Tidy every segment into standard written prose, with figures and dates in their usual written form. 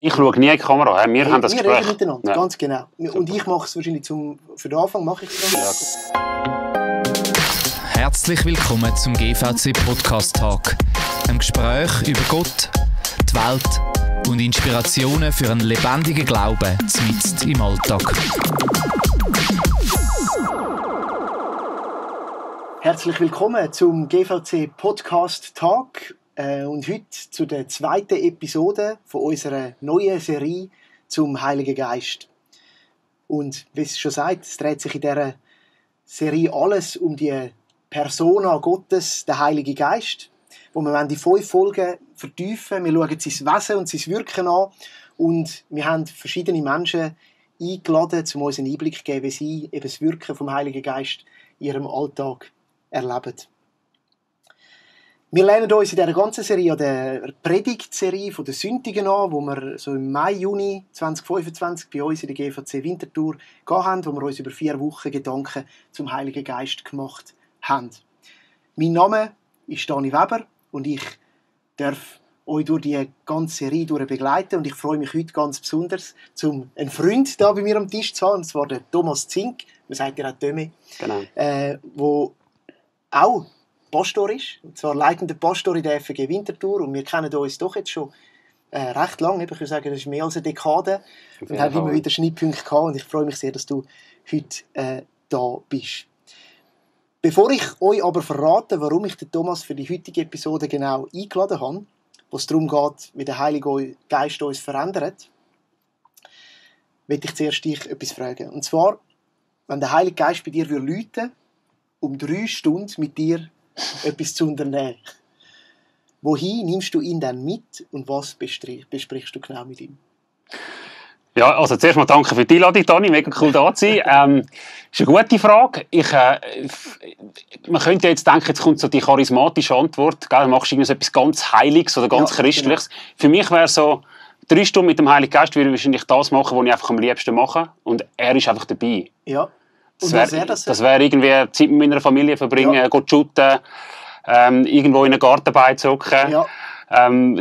Ich schaue nie in die Kamera, wir haben das Gespräch. Wir reden miteinander, ganz genau. Super. Und ich mache es wahrscheinlich für den Anfang, mache ich es dann. Herzlich willkommen zum GVC Podcast Talk. Ein Gespräch über Gott, die Welt und Inspirationen für einen lebendigen Glauben mitten im Alltag. Herzlich willkommen zum GVC Podcast Talk und heute zu der zweiten Episode von unserer neuen Serie zum Heiligen Geist. Und wie es schon sagt, es dreht sich in dieser Serie alles um die Persona Gottes, der Heilige Geist, wo wir die 5 Folgen vertiefen. Wir schauen sein Wesen und sein Wirken an und wir haben verschiedene Menschen eingeladen, um uns einen Einblick zu geben, wie sie eben das Wirken vom Heiligen Geist in ihrem Alltag erleben. Wir lernen uns in dieser ganzen Serie an der Predigtserie von den Sündigen an, wo wir so im Mai, Juni 2025 bei uns in der GVC Winterthur haben, wo wir uns über 4 Wochen Gedanken zum Heiligen Geist gemacht haben. Mein Name ist Dani Weber und ich darf euch durch die ganze Serie begleiten und ich freue mich heute ganz besonders, einen Freund da bei mir am Tisch zu haben, und zwar den Thomas Zink, man sagt ja auch Tömi, Genau. wo auch Pastor ist, und zwar leitender Pastor in der FG Winterthur, und wir kennen uns doch jetzt schon recht lange, ich würde sagen, das ist mehr als eine Dekade, und haben immer wieder Schnittpunkte gehabt, und ich freue mich sehr, dass du heute da bist. Bevor ich euch aber verrate, warum ich den Thomas für die heutige Episode genau eingeladen habe, wo es darum geht, wie der Heilige Geist uns verändert, möchte ich zuerst dich etwas fragen. Und zwar, wenn der Heilige Geist bei dir läuten, um 3 Stunden mit dir etwas zu unternehmen. Wohin nimmst du ihn dann mit und was besprichst du genau mit ihm? Ja, also zuerst mal danke für die Einladung, Dani, mega cool da zu sein. Ist eine gute Frage. Man könnte jetzt denken, jetzt kommt so die charismatische Antwort, gell, machst du etwas ganz Heiliges oder ganz Christliches. Genau. Für mich wäre so, 3 Stunden mit dem Heiligen Geist würde ich wahrscheinlich das machen, was ich einfach am liebsten mache, und er ist einfach dabei. Ja. Das wäre irgendwie Zeit mit meiner Familie verbringen, gehen shooten, irgendwo in einen Garten beizocken. Ja.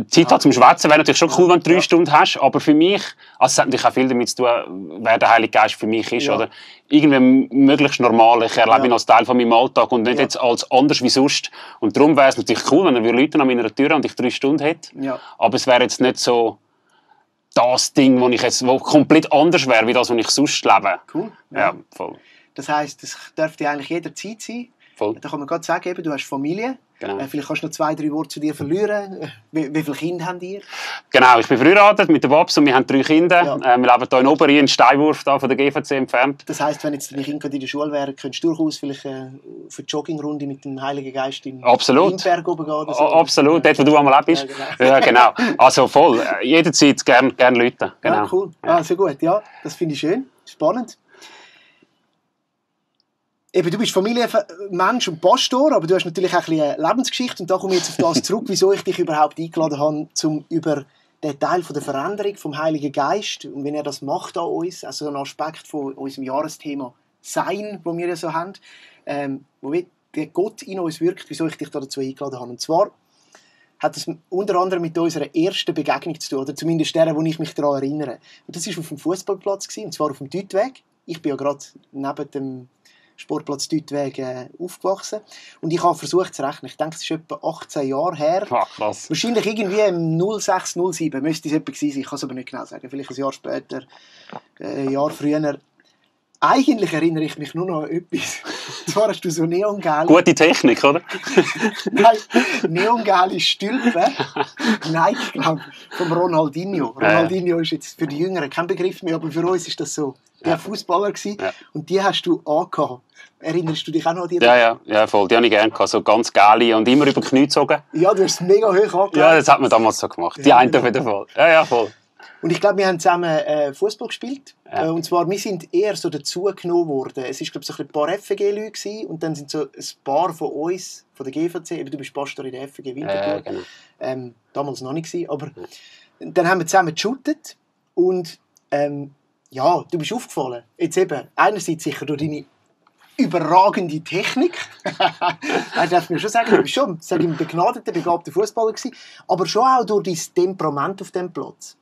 Zeit hat zum Schwätzen wäre natürlich schon cool, wenn du 3 Stunden hast, aber für mich, also es hat natürlich auch viel damit zu tun, wer der Heilige Geist für mich ist, oder irgendwie möglichst normal, ich erlebe ihn als Teil von meinem Alltag und nicht jetzt als anders wie sonst, und darum wäre es natürlich cool, wenn er Leute an meiner Tür und ich 3 Stunden hätte, aber es wäre jetzt nicht so das Ding, wo komplett anders wäre, wie das, was ich sonst lebe. Cool. Ja, voll. Das heisst, es dürfte eigentlich jederzeit sein. Voll. Da kann man gerade sagen, du hast Familie. Genau. Vielleicht kannst du noch 2, 3 Worte zu dir verlieren. Wie viele Kinder habt ihr? Genau, ich bin verheiratet mit der Babs und wir haben 3 Kinder. Ja. Wir leben hier in Oberien, einen Steinwurf da von der GVC entfernt. Das heisst, wenn jetzt deine Kinder in der Schule wären, könntest du durchaus vielleicht für die Joggingrunde mit dem Heiligen Geist in den Weinberg oben gehen? Oder so. Absolut, dort wo du einmal bist. Ja, genau. Also voll, jederzeit gerne Leute. Genau. Ja, cool. Ah, sehr gut, ja, das finde ich schön, spannend. Eben, du bist Familienmensch und Pastor, aber du hast natürlich auch ein bisschen eine Lebensgeschichte, und da komme ich jetzt auf das zurück, wieso ich dich überhaupt eingeladen habe, um über den Teil von der Veränderung vom Heiligen Geist und wenn er das macht an uns, also ein Aspekt von unserem Jahresthema Sein, das wir ja so haben, wo der Gott in uns wirkt, wieso ich dich dazu eingeladen habe. Und zwar hat es unter anderem mit unserer ersten Begegnung zu tun, oder zumindest der, wo ich mich daran erinnere. Und das war auf dem Fußballplatz, und zwar auf dem Deutweg. Ich bin ja gerade neben dem Sportplatz Deutweg aufgewachsen. Und ich habe versucht zu rechnen. Ich denke, es ist etwa 18 Jahre her. Krass. Wahrscheinlich irgendwie im 06, 07 müsste es etwa gewesen sein. Ich kann es aber nicht genau sagen. Vielleicht ein Jahr später, ein Jahr früher. Eigentlich erinnere ich mich nur noch an etwas. Zwar hast du so neongelbe... Gute Technik, oder? Nein, neongelbe Stülpen. Nein, ich glaube, vom Ronaldinho. Ronaldinho ist jetzt für die Jüngeren kein Begriff mehr, aber für uns ist das so der Fußballer gewesen. Ja. Und die hast du angehabt. Erinnerst du dich auch noch an die? Ja, voll. Die habe ich gerne gehabt. So ganz geile und immer über die Knie gezogen. Ja, du hast es mega hoch angehabt. Ja, das hat man damals so gemacht. Die eine auf jeden Fall. Ja, voll. Und ich glaube, wir haben zusammen Fußball gespielt. Ja. Und zwar, wir sind eher so dazugenommen worden. Es war, glaube ich, so ein paar FG-Leute und dann sind so ein paar von uns, von der GVC, du bist Pastor in der FG Winterthur. Genau. Damals noch nicht gewesen, aber dann haben wir zusammen geshootet und ja, du bist aufgefallen. Jetzt eben, einerseits sicher durch deine überragende Technik. Das darf man schon sagen. Du bist schon ein begnadeter, begabter Fußballer gewesen, aber schon auch durch dein Temperament auf dem Platz.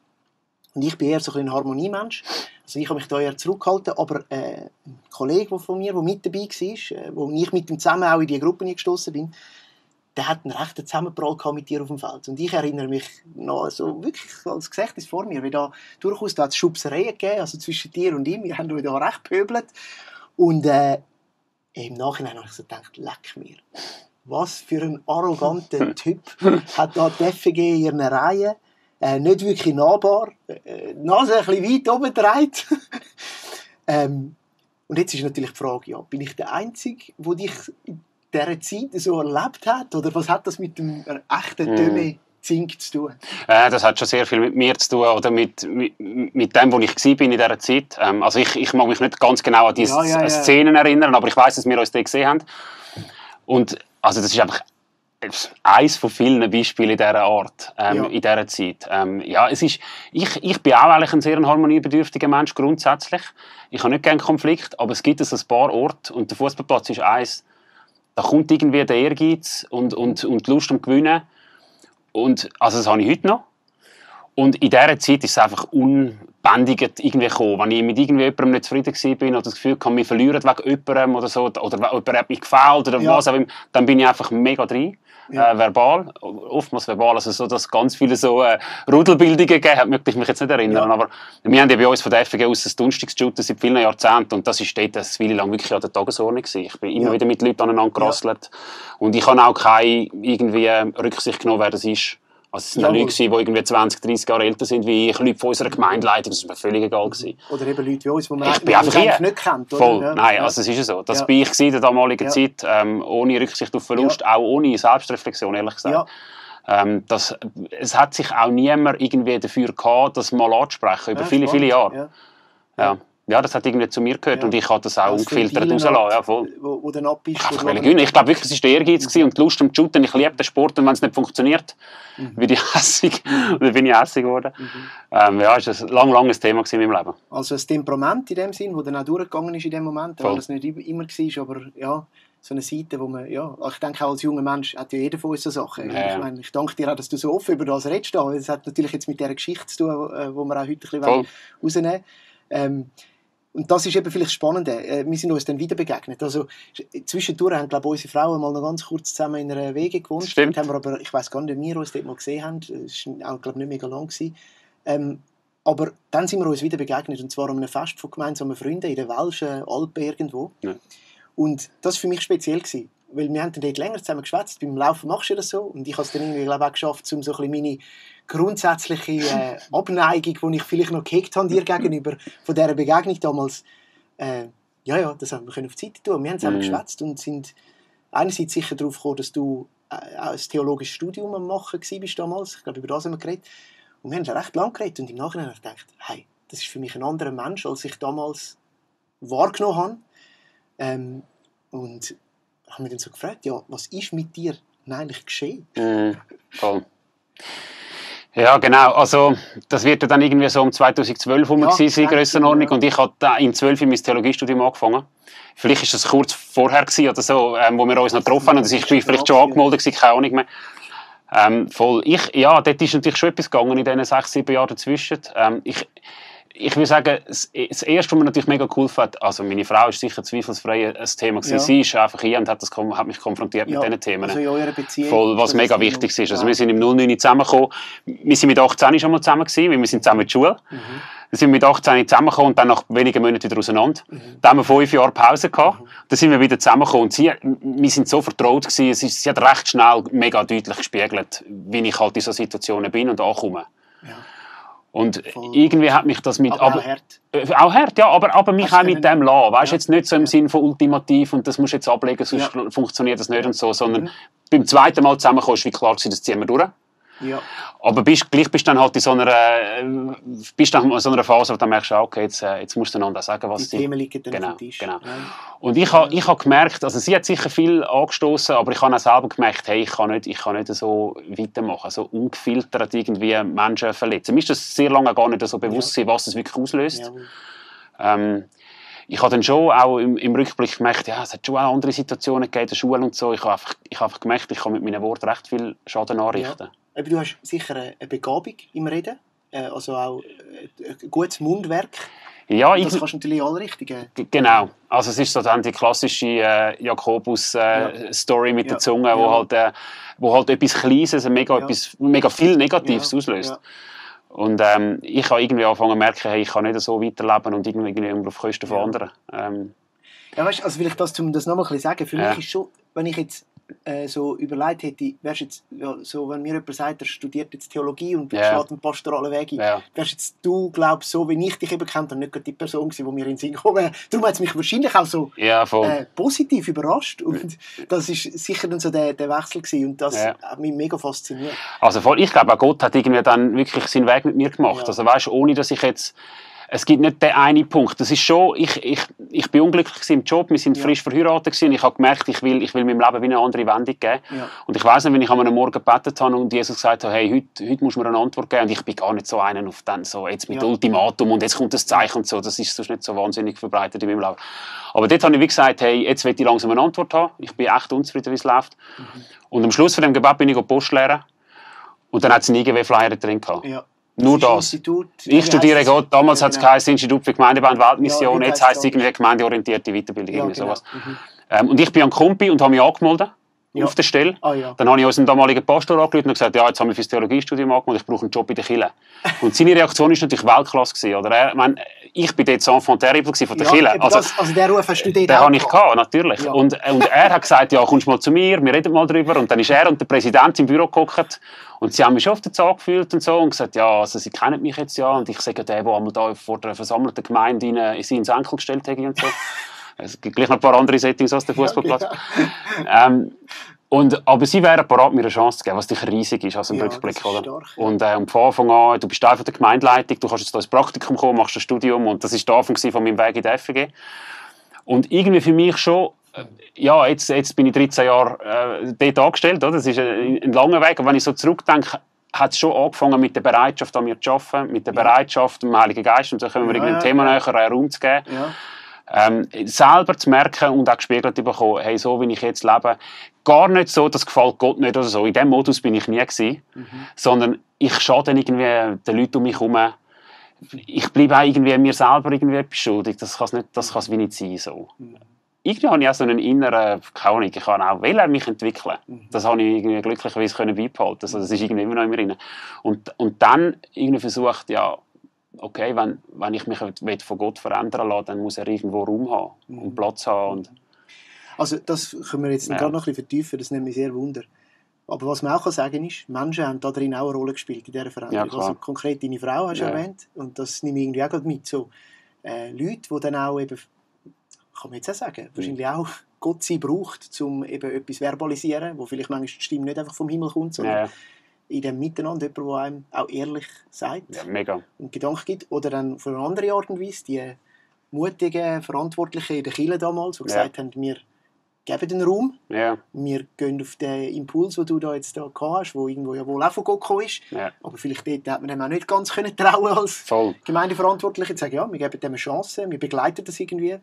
Und ich bin eher so ein Harmoniemensch. Also ich habe mich da eher zurückgehalten, aber ein Kollege von mir, der mit dabei war, wo ich mit ihm zusammen auch in die Gruppe gestossen bin, der hat einen rechten Zusammenprall mit dir auf dem Feld. Und ich erinnere mich noch so wirklich als Gedächtnis vor mir, wie da durchaus da Schubsereien gegeben, also zwischen dir und ihm. Wir haben euch da recht pöbelt. Und im Nachhinein habe ich so gedacht, leck mir. Was für ein arroganter Typ hat da die FG in ihren Reihen. Nicht wirklich nahbar, Nase ein bisschen weit oben gedreht. Und jetzt ist natürlich die Frage, ja, bin ich der Einzige, der dich in dieser Zeit so erlebt hat? Oder was hat das mit dem echten Döme Zink zu tun? Das hat schon sehr viel mit mir zu tun oder mit dem, wo ich war in dieser Zeit. Also ich mag mich nicht ganz genau an diese Szenen erinnern, aber ich weiss, dass wir uns da gesehen haben. Und also das ist einfach eines von vielen Beispielen in dieser Art, in dieser Zeit. Es ist, ich bin auch eigentlich ein sehr harmoniebedürftiger Mensch, grundsätzlich. Ich habe nicht gerne Konflikt, aber es gibt ein paar Orte, und der Fußballplatz ist eins, da kommt irgendwie der Ehrgeiz und die Lust am Gewinnen. Und, also das habe ich heute noch. Und in dieser Zeit ist es einfach unbändigend irgendwie gekommen. Wenn ich mit jemandem nicht zufrieden war oder das Gefühl hatte, wir verlieren wegen jemandem oder so, oder jemand hat mich gefällt oder was auch immer, dann bin ich einfach mega drin. Verbal, oftmals verbal, also so, dass ganz viele so Rudelbildungen gegeben hat, möchte ich mich jetzt nicht erinnern, aber wir haben ja bei uns von der FG aus das Dunstigsshooten seit vielen Jahrzehnten und das ist dort eine Weile lang wirklich an der Tagesordnung gewesen. Ich bin immer wieder mit Leuten aneinander gerasselt und ich habe auch keine irgendwie Rücksicht genommen, wer das ist. Also es sind Leute, die irgendwie 20, 30 Jahre älter sind wie ich, Leute von unserer Gemeindeleitung, das war mir völlig egal gewesen. Oder eben Leute wie uns, die man eigentlich nicht kennt. Oder? Voll, nein, also es ist ja so. Das bin ich in der damaligen Zeit, ohne Rücksicht auf Verlust, auch ohne Selbstreflexion, ehrlich gesagt. Es hat sich auch niemand irgendwie dafür gehabt, das mal anzusprechen, über viele, viele Jahre. Ja, das hat irgendwie zu mir gehört und ich habe das auch ungefiltert rauslassen. Ja, voll. Wo dann abbist. Ich glaube wirklich, es war der Ehrgeiz und die Lust am Shooten. Ich liebe den Sport und wenn es nicht funktioniert, bin ich hässig. Oder bin ich hässig geworden. Es war ein langes Thema in meinem Leben. Also ein Temperament in dem Sinn, das dann auch durchgegangen ist in dem Moment, weil das nicht immer war, aber ja, so eine Seite, wo man, ich denke auch als junger Mensch hat ja jeder von uns so Sachen. Ich danke dir auch, dass du so offen über das redest. Das hat natürlich jetzt mit dieser Geschichte zu tun, die wir auch heute ein bisschen rausnehmen wollen. Und das ist eben vielleicht das Spannende. Wir sind uns dann wieder begegnet. Also, zwischendurch haben, glaube ich, unsere Frauen mal noch ganz kurz zusammen in einer Wege gewohnt. Stimmt. Haben wir aber, ich weiss gar nicht, ob wir uns dort mal gesehen haben. Das war auch, glaube ich, nicht mega lang gewesen. Aber dann sind wir uns wieder begegnet. Und zwar an einem Fest von gemeinsamen Freunden in den Welschen Alpen irgendwo. Ja. Und das war für mich speziell gewesen. Weil wir haben dann dort länger zusammen geschwätzt. Beim Laufen machst du das so. Und ich habe es dann irgendwie, glaube ich, auch geschafft, um so ein bisschen meine grundsätzliche Abneigung, die ich vielleicht noch gehegt habe dir gegenüber, von dieser Begegnung damals, das haben wir auf die Seite tun. Wir haben zusammen geschwätzt und sind einerseits sicher darauf gekommen, dass du ein theologisches Studium am machen warst damals. Ich glaube, über das haben wir geredet. Und wir haben recht lange geredet und im Nachhinein habe ich gedacht, hey, das ist für mich ein anderer Mensch, als ich damals wahrgenommen habe. Und haben wir dann so gefragt, was ist mit dir eigentlich geschehen? Voll. Ja, genau. Also, das wird dann irgendwie so um 2012 herum gewesen, Grössenordnung. Und ich habe in 2012 mein Theologiestudium angefangen. Vielleicht war das kurz vorher gewesen, oder so, wo wir uns noch getroffen haben. Und ich war vielleicht schon angemeldet gewesen, keine Ahnung mehr. Dort ist natürlich schon etwas gegangen in diesen 6, 7 Jahren dazwischen. Ich würde sagen, das Erste, was mir natürlich mega cool fand, also meine Frau ist sicher zweifelsfrei ein Thema gewesen. Sie ist einfach hier und hat mich konfrontiert mit diesen Themen. Also in eurer Beziehung. Voll, was mega wichtig ist. Also wir sind im 09 zusammengekommen. Wir sind mit 18 schon mal zusammen gewesen, weil wir sind zusammen in der Schule. Dann sind wir mit 18 zusammengekommen und dann nach wenigen Monaten wieder auseinander. Dann haben wir 5 Jahre Pause gehabt. Dann sind wir wieder zusammengekommen. Und wir sind so vertraut gewesen. Sie hat recht schnell mega deutlich gespiegelt, wie ich halt in so Situationen bin und ankomme. Und irgendwie hat mich das mit... Aber auch hart. Auch hart, ja, aber mich auch mit dem lassen. Weißt du, jetzt nicht so im Sinn von ultimativ und das musst du jetzt ablegen, sonst funktioniert das nicht und so, sondern beim zweiten Mal zusammenkommen ist wie klar gewesen, das ziehen wir durch. Ja. Aber gleich bist du dann halt in so einer Phase, wo du dann merkst, okay, jetzt musst du einander sagen, was die Themen liegen dann auf dem Tisch. Genau. Ja. Und ich habe gemerkt, also sie hat sicher viel angestoßen, aber ich habe auch selber gemerkt, hey, ich kann nicht so weitermachen, so ungefiltert irgendwie Menschen verletzen. Mir ist das sehr lange gar nicht so bewusst, was es wirklich auslöst. Ja. Ich habe dann schon auch im Rückblick gemerkt, es hat schon auch andere Situationen gegeben in der Schule und so. Ich habe einfach gemerkt, ich kann mit meinen Worten recht viel Schaden anrichten. Ja. Aber du hast sicher eine Begabung im Reden. also auch ein gutes Mundwerk. Ja, das kannst du natürlich alle richtigen. Genau. Also es ist so dann die klassische Jakobus-Story mit der Zunge, wo halt etwas Kleines etwas mega viel Negatives auslöst. Ja. Und ich habe irgendwie angefangen zu merken, hey, ich kann nicht so weiterleben und irgendwie auf Kosten von anderen. Ja, weißt, also vielleicht das nochmal ein bisschen sagen. Für mich ist schon, wenn ich jetzt so überlegt hätte, wärst jetzt, so, wenn mir jemand sagt, er studiert jetzt Theologie und schlägt einen pastoralen Weg ein, wärst jetzt du, glaubst so wie ich dich eben kennt, und nicht gerade die Person gewesen, die mir in den Sinn gekommen wäre. Darum hat es mich wahrscheinlich auch so positiv überrascht. Und das ist sicher dann so der Wechsel gewesen. Und das hat mich mega fasziniert. Also ich glaube, auch Gott hat irgendwie dann wirklich seinen Weg mit mir gemacht. Ja. Also weißt, ohne dass ich jetzt... Es gibt nicht den einen Punkt. Das ist schon, ich bin unglücklich im Job, wir sind frisch verheiratet gewesen, und ich habe gemerkt, ich will meinem Leben wie eine andere Wendung geben. Ja. Und ich weiss nicht, wenn ich am Morgen gebetet habe und Jesus gesagt hat, hey, heute musst du mir eine Antwort geben, und ich bin gar nicht so einer auf den, so jetzt mit Ultimatum und jetzt kommt das Zeichen und so, das ist sonst nicht so wahnsinnig verbreitet in meinem Leben. Aber dort habe ich wie gesagt, hey, jetzt will ich langsam eine Antwort haben, ich bin echt unzufrieden, wie es läuft. Und am Schluss von dem Gebet bin ich Post leeren und dann hat es einen IGW-Flyer drin gehabt. Ja. Nur das. Ich studiere Gott. Damals hat es geheißen Institut für Gemeindebau und Weltmission. Jetzt heisst es irgendwie gemeindeorientierte Weiterbildung. Sowas. Und ich bin an Kumpi und habe mich angemeldet auf der Stelle. Dann habe ich unseren damaligen Pastor angerufen und gesagt, jetzt haben wir für das Theologiestudium angemeldet, ich brauche einen Job in der Kirche. Und seine Reaktion war natürlich Weltklasse gewesen, oder? Ich bin dort Enfant terrible von der Kirche. Also den Ruf hast du dort den habe ich gehabt, natürlich. Ja. Und er hat gesagt, ja, kommst mal zu mir, wir reden mal drüber. Und dann ist er und der Präsident im Büro geguckt. Und sie haben mich schon auf den Zahn gefühlt und so und gesagt, ja, also sie kennen mich jetzt ja. Und ich sage, der einmal da vor der versammelten Gemeinde in sie ins Enkel gestellt hat und so. Es gibt gleich noch ein paar andere Settings als der Fußballplatz. Aber sie wären bereit, mir eine Chance zu geben, was natürlich riesig ist, also im Rückblick. Oder? Stark, Und von Anfang an, du bist Teil der Gemeindeleitung, du kannst jetzt da ins Praktikum kommen, machst ein Studium, und das war der Anfang von meinem Weg in der FG. Und irgendwie für mich schon, jetzt bin ich 13 Jahre dort angestellt, oder? Das ist ein langer Weg, aber wenn ich so zurückdenke, hat es schon angefangen mit der Bereitschaft, an mir zu arbeiten, mit der Bereitschaft, dem Heiligen Geist, und so können wir ein Thema näher Raum zu geben. Selber zu merken und auch gespiegelt bekommen, hey, so wie ich jetzt lebe, gar nicht so, das gefällt Gott nicht oder so. In diesem Modus bin ich nie gewesen, sondern ich schade irgendwie den Leuten um mich herum. Ich bleibe auch irgendwie mir selber irgendwie etwas schuldig. Das kann es wie nicht sein. So. Irgendwie habe ich auch so einen inneren, keine Ahnung, ich kann auch mich entwickeln. Das habe ich irgendwie glücklicherweise beibehalten. Also das ist irgendwie immer noch in mir drin. Und dann irgendwie versucht, okay, wenn ich mich von Gott verändern lasse, dann muss er irgendwo Raum haben und Platz haben. Also das können wir jetzt gerade noch ein bisschen vertiefen, das nimmt mich sehr wunder. Aber was man auch sagen kann, ist, Menschen haben da drin auch eine Rolle gespielt in dieser Veränderung. Ja, also konkret deine Frau hast du erwähnt, und das nehme ich irgendwie auch gerade mit. So, Leute, die dann auch eben, kann man jetzt auch sagen, wahrscheinlich auch Gott sie braucht, um eben etwas verbalisieren, wo vielleicht manchmal die Stimme nicht einfach vom Himmel kommt, sondern in dem Miteinander jemand, der einem auch ehrlich sagt und Gedanken gibt. Oder dann von einer anderen Art und Weise, die mutigen Verantwortlichen in der Kirche damals, die gesagt haben, wir geben den Raum, wir gehen auf den Impuls, den du da jetzt da hast, der irgendwo ja wohl auch von Gott gekommen ist, aber vielleicht dort hat man dem auch nicht ganz trauen als Gemeindeverantwortliche, zu sagen, wir geben dem eine Chance, wir begleiten das irgendwie.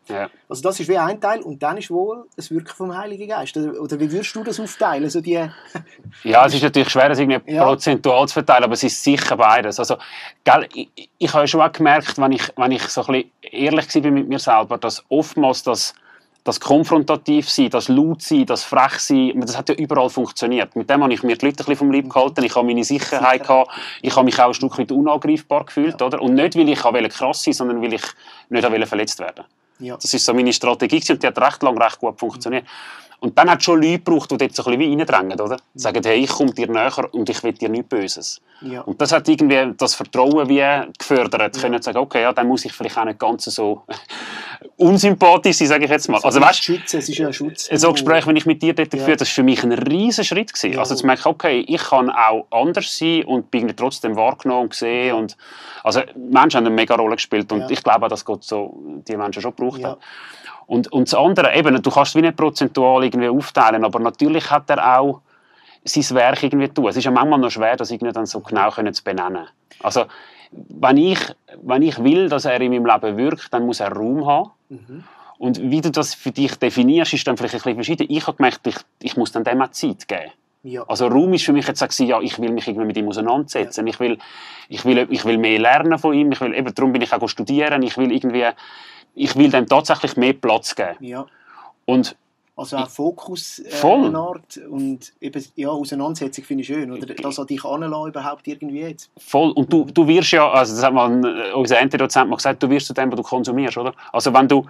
Also das ist wie ein Teil, und dann ist wohl das Wirken vom Heiligen Geist. Oder wie würdest du das aufteilen? Also es ist natürlich schwer, das irgendwie prozentual zu verteilen, aber es ist sicher beides. Also, ich habe schon auch gemerkt, wenn ich so ein bisschen ehrlich war mit mir selber, dass oftmals das konfrontativ sein, das laut sein, das frech sein, das hat ja überall funktioniert. Mit dem habe ich mir die Leute ein bisschen vom Leib gehalten, ich habe meine Sicherheit gehabt, ich habe mich auch ein Stück weit unangreifbar gefühlt, oder? Und nicht, weil ich krass sein, sondern weil ich nicht verletzt werden. Das ist so meine Strategie und die hat recht gut funktioniert. Und dann hat es schon Leute gebraucht, die dort so ein bisschen reindrängen, oder? Sagen, hey, ich komme dir näher und ich will dir nichts Böses. Und das hat irgendwie das Vertrauen wie gefördert. Können sagen, okay, dann muss ich vielleicht auch nicht ganz so unsympathisch sein, sage ich jetzt mal. Also weißt, es ist ja ein Schutz. So ein Gespräch, wenn ich mit dir dort geführt, das war für mich ein riesen Schritt gewesen. Also zu merken, okay, ich kann auch anders sein und bin trotzdem wahrgenommen und gesehen. Und, also Menschen haben eine mega Rolle gespielt, und ich glaube auch, dass Gott so die Menschen schon gebraucht hat. Und das andere, eben, du kannst es wie nicht prozentual irgendwie aufteilen, aber natürlich hat er auch sein Werk irgendwie tun. Es ist ja manchmal noch schwer, das irgendwie dann so genau zu benennen. Also, wenn ich will, dass er in meinem Leben wirkt, dann muss er Raum haben. Und wie du das für dich definierst, ist dann vielleicht ein bisschen verschieden. Ich habe gemerkt, ich muss dann dem auch Zeit geben. Ja. Also Raum ist für mich jetzt auch gewesen, ja, ich will mich irgendwie mit ihm auseinandersetzen. Ja. Ich will mehr lernen von ihm. Darum bin ich auch studieren. Ich will dem tatsächlich mehr Platz geben. Ja. Und also auch Fokus voll. Art und eben, ja, Auseinandersetzung finde ich schön. Oder das an dich anlassen überhaupt irgendwie jetzt. Voll. Und du wirst ja, also das hat unser NT-Dozent mal gesagt, du wirst zu dem, was du konsumierst, oder? Also wenn du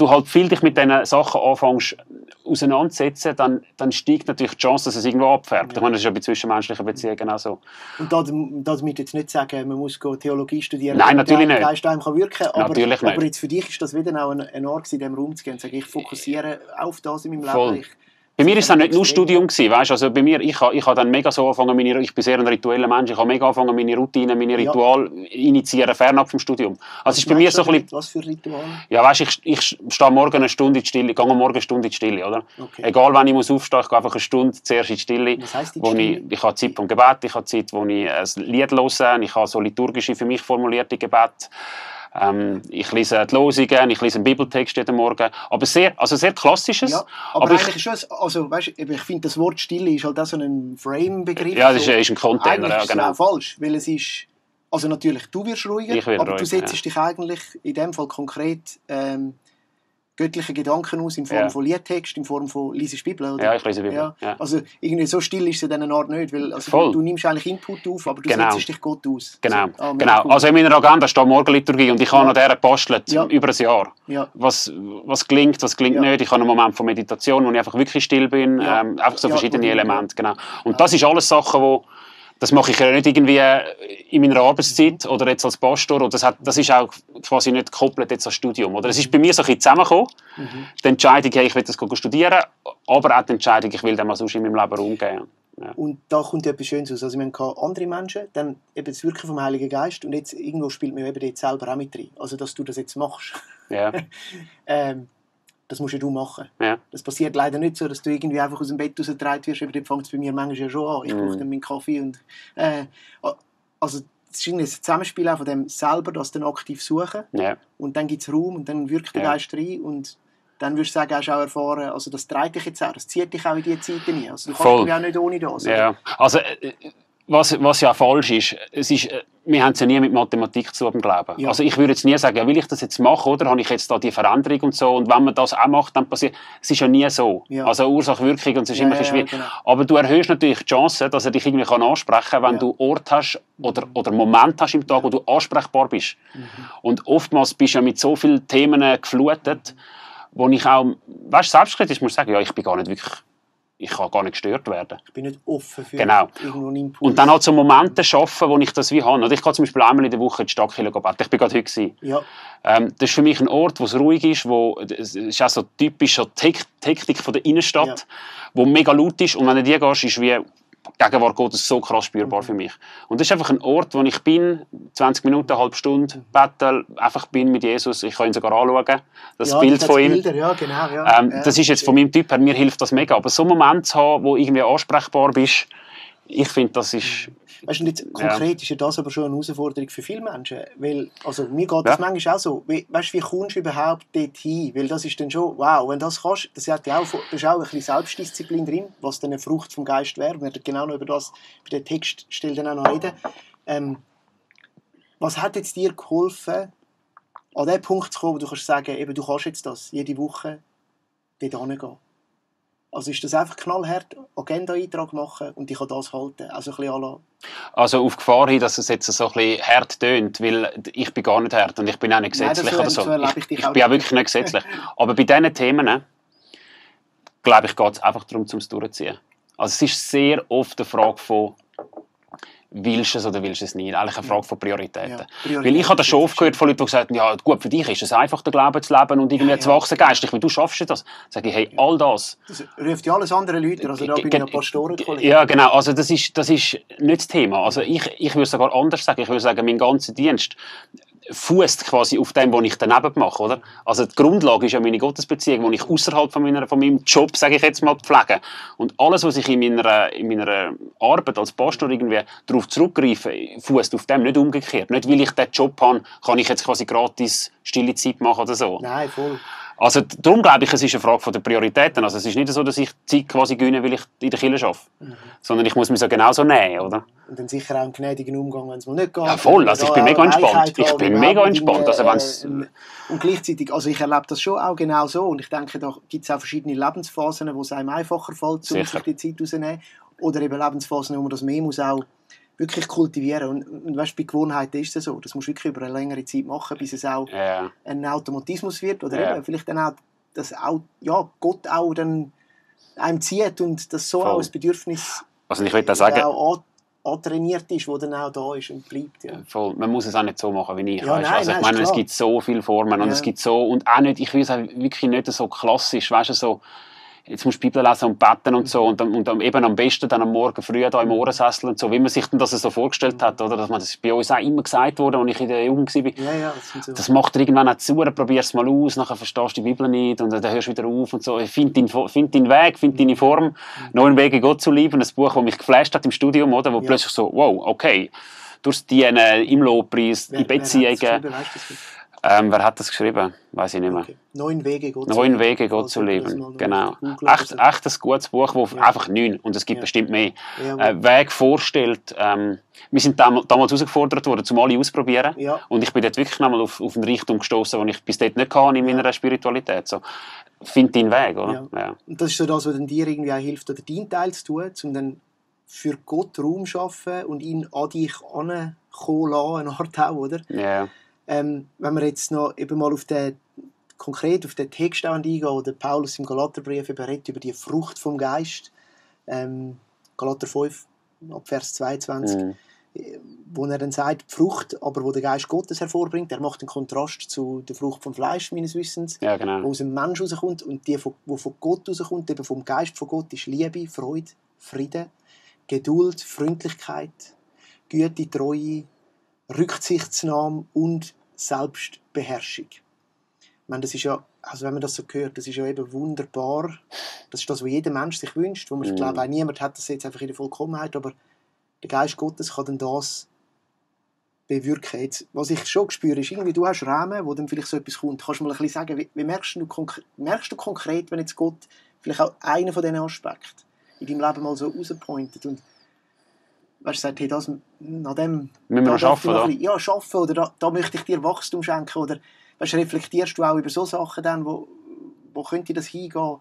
halt viel dich mit diesen Sachen anfängst auseinandersetzen, dann steigt natürlich die Chance, dass es irgendwo abfärbt. Ja. Ich meine, das ist ja bei zwischenmenschlichen Beziehungen auch so. Und damit jetzt nicht sagen, man muss Theologie studieren, nein, natürlich nicht. Geist einem kann wirken, natürlich aber jetzt für dich ist das wieder auch ein Ort in diesem Raum zu gehen und sagen, ich fokussiere auf das in meinem voll. Leben. Bei mir war es auch nicht nur Studium gewesen, weißt? Also bei mir, ich habe dann mega so angefangen, ich bin sehr ein ritueller Mensch, ich habe mega angefangen, meine Routinen, meine Rituale initiieren, fernab vom Studium. Also ist bei mir so ein bisschen... Was für Rituale? Ja, weißt, ich stehe morgen eine Stunde in die Stille, gehe morgen eine Stunde in die Stille, oder? Okay. Egal, wann ich muss aufstehen, ich gehe einfach eine Stunde zuerst in die Stille. Was heisst die Stille? Ich habe Zeit vom Gebet, ich habe Zeit, wo ich ein Lied höre, ich habe so liturgische, für mich formulierte Gebete. Ich lese die Losungen, ich lese einen Bibeltext jeden Morgen, aber sehr klassisches. Ja, aber eigentlich ist es, also weißt, ich finde, das Wort Stille ist halt auch so ein Frame-Begriff. Ja, das ist ein Container. Eigentlich ist genau. Es auch falsch, weil es ist, also natürlich, du wirst ruhiger, aber du setzt dich eigentlich in dem Fall konkret göttliche Gedanken aus, in Form von Liedtext, in Form von liest Bibel, oder? Ja, ich lese Bibel. Ja. Also irgendwie so still ist es in dieser Art nicht, weil also du nimmst eigentlich Input auf, aber du setzt dich Gott aus. Genau. Genau. Cool. Also in meiner Agenda steht Morgenliturgie und ich habe noch dieser gebastelt über ein Jahr. Ja. Was klingt nicht. Ich habe einen Moment von Meditation, wo ich einfach wirklich still bin. Einfach so verschiedene Elemente. Genau. Und das ist alles Sachen, das mache ich ja nicht irgendwie in meiner Arbeitszeit oder jetzt als Pastor. Oder das ist auch quasi nicht gekoppelt jetzt als Studium. Oder es ist bei mir so ein bisschen zusammengekommen. Die Entscheidung, hey, ich will das studieren, aber auch die Entscheidung, ich will dem mal sonst in meinem Leben umgehen. Ja. Und da kommt etwas Schönes aus. Also wir haben andere Menschen, dann eben das Wirken vom Heiligen Geist und jetzt irgendwo spielt man eben jetzt selber auch mit rein. Also dass du das jetzt machst. Ja. Das musst ja du machen. Ja. Das passiert leider nicht so, dass du irgendwie einfach aus dem Bett rausgetragen wirst. Aber dort fängt es bei mir manchmal ja schon an. Ich brauche dann meinen Kaffee. Und, also es ist ein Zusammenspiel auch von dem selber, das dann aktiv suchen. Ja. Und dann gibt es Raum und dann wirkt der Geist rein. Und dann würdest du sagen, hast du auch erfahren, also das trägt dich jetzt auch, das zieht dich auch in diese Zeit rein. Also du kannst auch nicht ohne das. Ja. Also, was ja falsch ist, wir haben es ja nie mit Mathematik zu tun, Glauben. Ja. Also ich würde jetzt nie sagen, ja, will ich das jetzt machen, oder habe ich jetzt da die Veränderung und so, und wenn man das auch macht, dann passiert, es ist ja nie so. Ja. Also Ursache-Wirkung, und es ist immer ein bisschen schwierig. Genau. Aber du erhöhst natürlich die Chance, dass er dich irgendwie ansprechen kann, wenn du Ort hast oder Moment hast im Tag, wo du ansprechbar bist. Und oftmals bist du ja mit so vielen Themen geflutet, wo ich auch, selbstkritisch muss sagen, ja, ich bin gar nicht wirklich, ich kann gar nicht gestört werden. Ich bin nicht offen für irgendeinen Impuls. Und dann halt so Momente schaffen, wo ich das wie habe. Ich gehe zum Beispiel einmal in der Woche in die Stadtkirche beten. Ich bin gerade heute gewesen. Ja. Das ist für mich ein Ort, wo es ruhig ist, es ist auch so typisch so die Hektik von der Innenstadt, wo mega laut ist. Und wenn du die gehst, ist wie die Gegenwart Gottes so krass spürbar für mich. Und das ist einfach ein Ort, wo ich bin, 20 Minuten, eine halbe Stunde, bete, einfach bin mit Jesus. Ich kann ihn sogar anschauen, das Bild von ihm. Bilder, ja, genau, ja. Das ist jetzt von meinem Typ her, mir hilft das mega. Aber so einen Moment zu haben, wo irgendwie ansprechbar bist, ich finde, das ist... Weißt du, jetzt konkret ist ja das aber schon eine Herausforderung für viele Menschen. Weil, also mir geht das manchmal auch so. Weißt du, wie kommst du überhaupt dorthin? Weil das ist dann schon, wow, wenn du das kannst, das ist auch ein bisschen Selbstdisziplin drin, was dann eine Frucht vom Geist wäre. Wir werden genau noch über das bei der Textstelle dann auch noch reden. Was hat jetzt dir geholfen, an den Punkt zu kommen, wo du kannst sagen, eben, du kannst jetzt das jede Woche dort hingehen? Also ist das einfach knallhart Agenda-Eintrag machen und ich kann das halten? Also ein bisschen also auf Gefahr hin, dass es jetzt so ein bisschen hart tönt, weil ich bin gar nicht hart und ich bin auch nicht gesetzlich. Nein, so ich bin auch wirklich nicht gesetzlich. Aber bei diesen Themen, glaube ich, geht es einfach darum, es durchzuziehen. Also es ist sehr oft eine Frage von willst du es oder willst du es nicht? Eigentlich eine Frage von Prioritäten. Weil ich habe das schon oft gehört von Leuten, die gesagt haben, ja gut, für dich ist es einfach, den Glauben zu leben und irgendwie zu wachsen geistlich, weil du schaffst das. Dann sage ich, hey, all das... Das ruft ja alles andere Leute, also da bin ich ja Pastorenkollege. Ja, genau, also das ist nicht das Thema. Also ich würde sogar anders sagen, ich würde sagen, mein ganzer Dienst fußt quasi auf dem, was ich daneben mache, oder? Also die Grundlage ist ja meine Gottesbeziehung, die ich außerhalb von meinem Job, sage ich jetzt mal, pflege. Und alles, was ich in meiner Arbeit als Pastor irgendwie darauf zurückgreife, fußt auf dem, nicht umgekehrt. Nicht, weil ich diesen Job habe, kann ich jetzt quasi gratis stille Zeit machen oder so. Nein, voll. Also darum glaube ich, es ist eine Frage von der Prioritäten. Also es ist nicht so, dass ich Zeit quasi gewinne, weil ich in der Kirche arbeite. Sondern ich muss mich so genauso nehmen, oder? Und dann sicher auch einen gnädigen Umgang, wenn es mal nicht geht. Ja, voll. Also ich bin mega entspannt. Ich bin mega entspannt. Also und gleichzeitig, also ich erlebe das schon auch genau so. Und ich denke, da gibt es auch verschiedene Lebensphasen, wo es einem einfacher fällt, um sich die Zeit rauszunehmen. Oder eben Lebensphasen, wo man das mehr muss auch wirklich kultivieren. Und weißt, bei Gewohnheiten ist es so. Das musst du wirklich über eine längere Zeit machen, bis es auch ein Automatismus wird. Oder eben vielleicht dann auch, dass auch, Gott auch dann einem zieht und das so auch ein Bedürfnis also ich würde sagen, auch antrainiert ist, wo dann auch da ist und bleibt. Ja. Voll. Man muss es auch nicht so machen wie ich. Ja, nein, also ich meine, es gibt so viele Formen und es gibt so, und auch nicht, ich will es auch wirklich nicht so klassisch, weißt du, so, jetzt musst du die Bibel lesen und beten und so und eben am besten dann am Morgen früh da im Ohrensessel und so, wie man sich denn das so vorgestellt hat, oder? Dass man das ist bei uns auch immer gesagt worden, als ich in der Jugend war. Das macht dir irgendwann auch zu, probier es mal aus, nachher verstehst du die Bibel nicht und dann hörst du wieder auf und so. Find deinen Weg, find deine Form. 9 Wege Gott zu lieben, ein Buch, das mich geflasht hat im Studium, oder? Wo plötzlich so, wow, okay, durchs Dienen, im Lobpreis, in Beziehungen. Wer hat das geschrieben? Weiß ich nicht mehr. Okay. 9 Wege Gott zu lieben. Genau. Echt ein gutes Buch, wo einfach 9, und es gibt bestimmt mehr, Weg vorstellt. Wir sind damals herausgefordert worden, um alle auszuprobieren. Ja. Und ich bin dort wirklich nochmal auf eine Richtung gestoßen, die ich bis dort nicht hatte in meiner Spiritualität. So, find deinen Weg, oder? Ja. Und das ist so das, was dir irgendwie auch hilft, oder deinen Teil zu tun, um dann für Gott Raum zu schaffen und ihn an dich herankommen lassen, eine Art auch, oder? Ja. Wenn wir jetzt noch eben mal konkret auf den Text eingehen, oder Paulus im Galaterbrief redet über die Frucht vom Geist, Galater 5, ab Vers 22, wo er dann sagt, die Frucht, aber wo der Geist Gottes hervorbringt, er macht einen Kontrast zu der Frucht vom Fleisch, meines Wissens, genau. Wo aus dem Mensch rauskommt, und die, die von Gott rauskommt, eben vom Geist von Gott, ist Liebe, Freude, Friede, Geduld, Freundlichkeit, Güte, Treue, Rücksichtsnahme und Selbstbeherrschung. Ich meine, das ist ja, also wenn man das so hört, das ist ja eben wunderbar. Das ist das, was jeder Mensch sich wünscht. Wo man, ich glaube, auch niemand hat das jetzt einfach in der Vollkommenheit, aber der Geist Gottes kann dann das bewirken. Jetzt, was ich schon spüre, ist irgendwie, du hast Rahmen, wo dann vielleicht so etwas kommt. Kannst du mal ein bisschen sagen, wie merkst du konkret, wenn jetzt Gott vielleicht auch einen von diesen Aspekten in deinem Leben mal so rauspointet und weißt du, sagt, hey, das, an dem müssen wir noch arbeiten, oder? Ja, arbeiten, oder da möchte ich dir Wachstum schenken, oder weißt, reflektierst du auch über so Sachen dann, wo könnte das hingehen?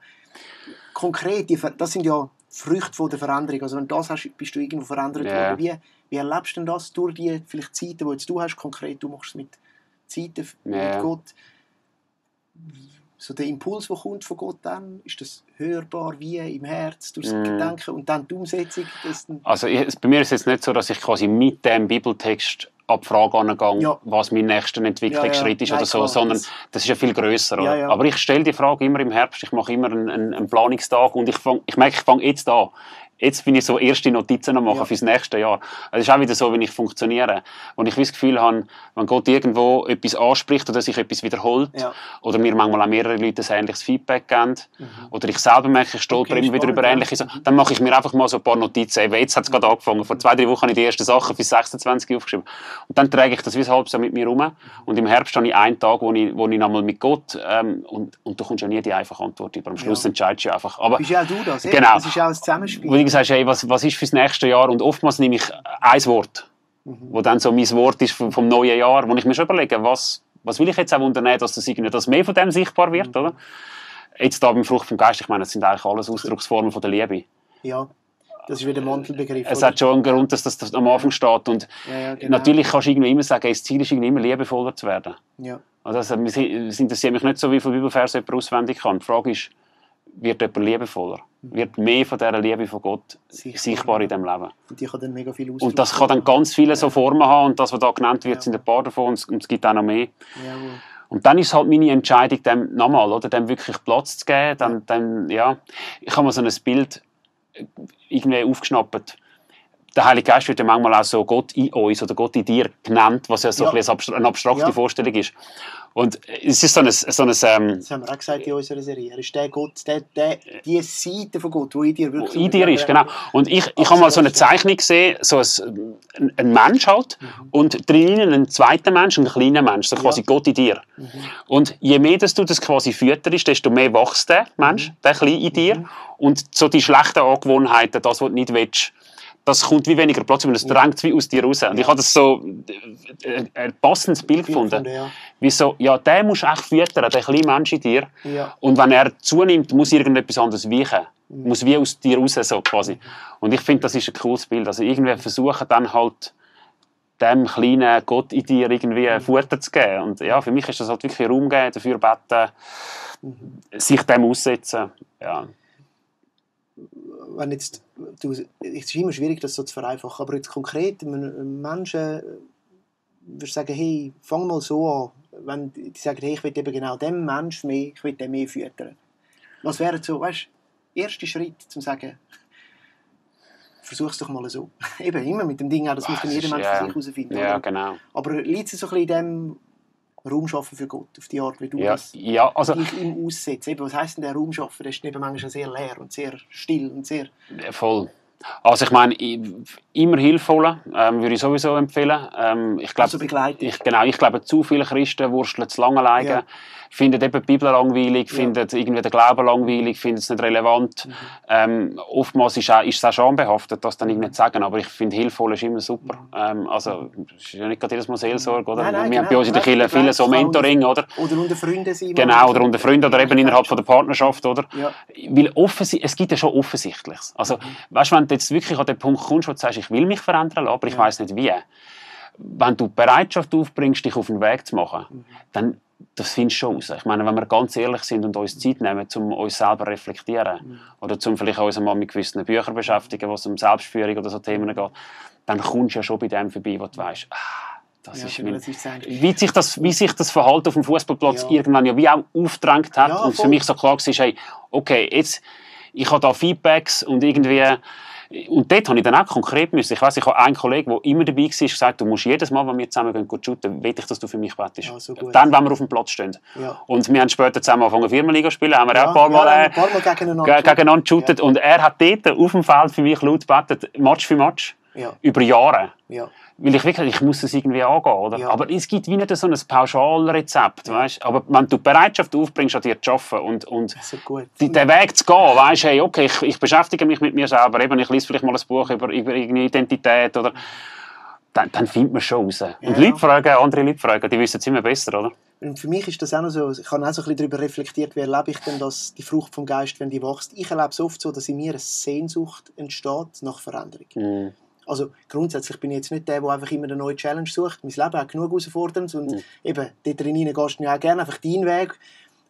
Konkret, das sind ja Früchte von der Veränderung, also wenn du das hast, bist du irgendwo verändert worden. Wie erlebst du denn das durch die vielleicht Zeiten, die jetzt du hast, konkret, du machst es mit Zeiten mit Gott, so der Impuls, der kommt von Gott dann, ist das hörbar wie im Herz, durch das Gedanken und dann die Umsetzung? Also bei mir ist es jetzt nicht so, dass ich quasi mit dem Bibeltext an die Frage angehe, was mein nächster Entwicklungsschritt ist, oder so, klar, sondern das ist ja viel grösser. Ja. Aber ich stelle die Frage immer im Herbst, ich mache immer einen Planungstag und ich merke, ich fange jetzt an. Jetzt bin ich so erste Notizen am machen fürs nächste Jahr. Es ist auch wieder so, wie ich funktioniere. Und ich das Gefühl habe, wenn Gott irgendwo etwas anspricht oder sich etwas wiederholt, oder mir manchmal auch mehrere Leute ein ähnliches Feedback geben, oder ich selber merke, ich stolper immer wieder über ähnliche Sachen, dann mache ich mir einfach mal so ein paar Notizen. Jetzt hat es gerade angefangen. Vor 2-3 Wochen habe ich die ersten Sachen für 26 aufgeschrieben. Und dann trage ich das wie ein halbes Jahr mit mir rum. Und im Herbst habe ich einen Tag, wo ich nochmal mit Gott, und du kommst ja nie die einfache Antwort über. Am Schluss entscheidest du einfach. Aber bist ja auch du das, genau. Das ist auch ein Zusammenspiel. Du sagst, hey, was ist fürs nächste Jahr? Und oftmals nehme ich ein Wort, wo dann so mein Wort ist vom neuen Jahr, wo ich mir schon überlege, was will ich jetzt auch unternehmen, dass mehr von dem sichtbar wird, oder? Jetzt da beim Frucht vom Geist, ich meine, das sind eigentlich alles Ausdrucksformen von der Liebe. Ja, das ist wieder der Mantelbegriff. Es hat schon einen Grund, dass das am Anfang steht. Und genau. Natürlich kannst du irgendwie immer sagen, das Ziel ist irgendwie immer liebevoller zu werden. Ja. Also es interessiert mich nicht so, wie viele Bibelverse jemand auswendig kann. Die Frage ist, wird jemand liebevoller? Wird mehr von dieser Liebe von Gott sichtbar in diesem Leben? Und die kann dann mega viel und das kann dann ganz viele so Formen haben, und das, was da genannt wird, sind ein paar davon, und es gibt auch noch mehr. Jawohl. Und dann ist halt meine Entscheidung, dem nochmal, oder, dem wirklich Platz zu geben. Ich habe mal so ein Bild irgendwie aufgeschnappt. der Heilige Geist wird ja manchmal auch so Gott in uns oder Gott in dir genannt, was ja so ein bisschen eine abstrakte Vorstellung ist. Und es ist das haben wir auch gesagt in unserer Serie. Er ist der Gott, die Seite von Gott, die in dir wirklich in dir ist, genau. Und ich habe mal so eine Zeichnung gesehen, so ein Mensch halt, und drinnen ein zweiter Mensch, ein kleiner Mensch, so quasi Gott in dir. Und je mehr dass du das quasi fütterst, desto mehr wächst der Mensch, der Kleine in dir. Und so die schlechten Angewohnheiten, das, was du nicht willst, das kommt wie weniger Platz, und es drängt wie aus dir raus. Und ich habe das so ein passendes Bild gefunden. Wie so, ja, der musst du echt füttern, der kleine Mensch in dir. Ja. Und wenn er zunimmt, muss irgendetwas anderes weichen. Muss wie aus dir raus, so quasi. Und ich finde, das ist ein cooles Bild. Also irgendwie versuchen dann halt dem kleinen Gott in dir irgendwie Futter zu geben. Und ja, für mich ist das halt wirklich Raum geben, dafür beten, sich dem aussetzen. Ja. Wenn jetzt, es ist immer schwierig, das so zu vereinfachen, aber jetzt konkret, Menschen würden sagen, hey, fang mal so an, wenn die sagen, hey, ich will eben genau dem Menschen mehr, ich will den mehr füttern. Was wäre so, weißt du, erster Schritt, zum sagen, versuch es doch mal so. Eben, immer mit dem Ding auch, das muss dann jeder Mensch für sich herausfinden. Ja, genau. Aber liegt es so ein bisschen in dem Raum schaffen für Gott, auf die Art, wie du also, dich ihm aussetzt. Eben, was heisst denn der Raum schaffen? Der ist eben manchmal sehr leer und sehr still und sehr... Voll. Also ich meine, immer Hilfe holen, würde ich sowieso empfehlen. Ich glaube, also begleiten. Ich glaube, zu viele Christen wursteln zu lange alleine, finden eben die Bibel langweilig, finden irgendwie den Glauben langweilig, finden es nicht relevant. Oftmals ist es auch schambehaftet, das dann nicht sagen, aber ich finde, Hilfe holen ist immer super. Also es ist ja nicht gerade jedes Mal Seelsorge, oder? Nein, wir haben bei uns in der Kirche viele so Mentoring, oder? Oder unter Freunden sein. Genau, oder unter Freunden, oder eben innerhalb von der Partnerschaft, oder? Ja. Weil es gibt ja schon Offensichtliches. Also, weißt du, wenn du jetzt wirklich an den Punkt kommst, wo du sagst, ich will mich verändern lassen, aber ich weiss nicht wie. Wenn du die Bereitschaft aufbringst, dich auf den Weg zu machen, dann das findest du schon raus. Ich meine, wenn wir ganz ehrlich sind und uns Zeit nehmen, um uns selber reflektieren oder um vielleicht uns mal mit gewissen Büchern beschäftigen, wo es um Selbstführung oder so Themen geht, dann kommst du ja schon bei dem vorbei, wo du weißt, wie sich das Verhalten auf dem Fußballplatz irgendwann ja wie auch aufgedrängt hat und für mich so klar war, hey, okay, jetzt, ich habe da Feedbacks und irgendwie. Und dort habe ich dann auch konkret müssen. Ich weiss, ich habe einen Kollegen, der immer dabei war, gesagt, du musst jedes Mal, wenn wir zusammen gehen shooten, will ich, dass du für mich bettest. Ja, so dann, wenn wir auf dem Platz stehen. Ja. Und wir haben später zusammen angefangen, Firmenliga zu spielen, haben wir auch ein paar Mal gegeneinander geshootet. Und er hat dort auf dem Feld für mich laut gebettet, Match für Match, über Jahre. Ja. Weil ich muss es irgendwie angehen, oder? Ja. Aber es gibt wie nicht so ein Pauschalrezept, weißt? Aber wenn du die Bereitschaft aufbringst, an dir zu arbeiten und den Weg zu gehen, weißt, hey, okay, ich beschäftige mich mit mir selber, eben, ich lese vielleicht mal ein Buch über irgendeine Identität, oder? Dann findet man es schon raus. Und andere Leute fragen, die wissen es immer besser, oder? Und für mich ist das auch noch so, ich habe auch so ein bisschen darüber reflektiert, wie erlebe ich denn die Frucht vom Geist, wenn die wächst. Ich erlebe es oft so, dass in mir eine Sehnsucht entsteht nach Veränderung. Also grundsätzlich bin ich jetzt nicht der einfach immer eine neue Challenge sucht. Mein Leben hat genug Herausforderungen und eben, dort drin gehst du ja auch gerne einfach deinen Weg.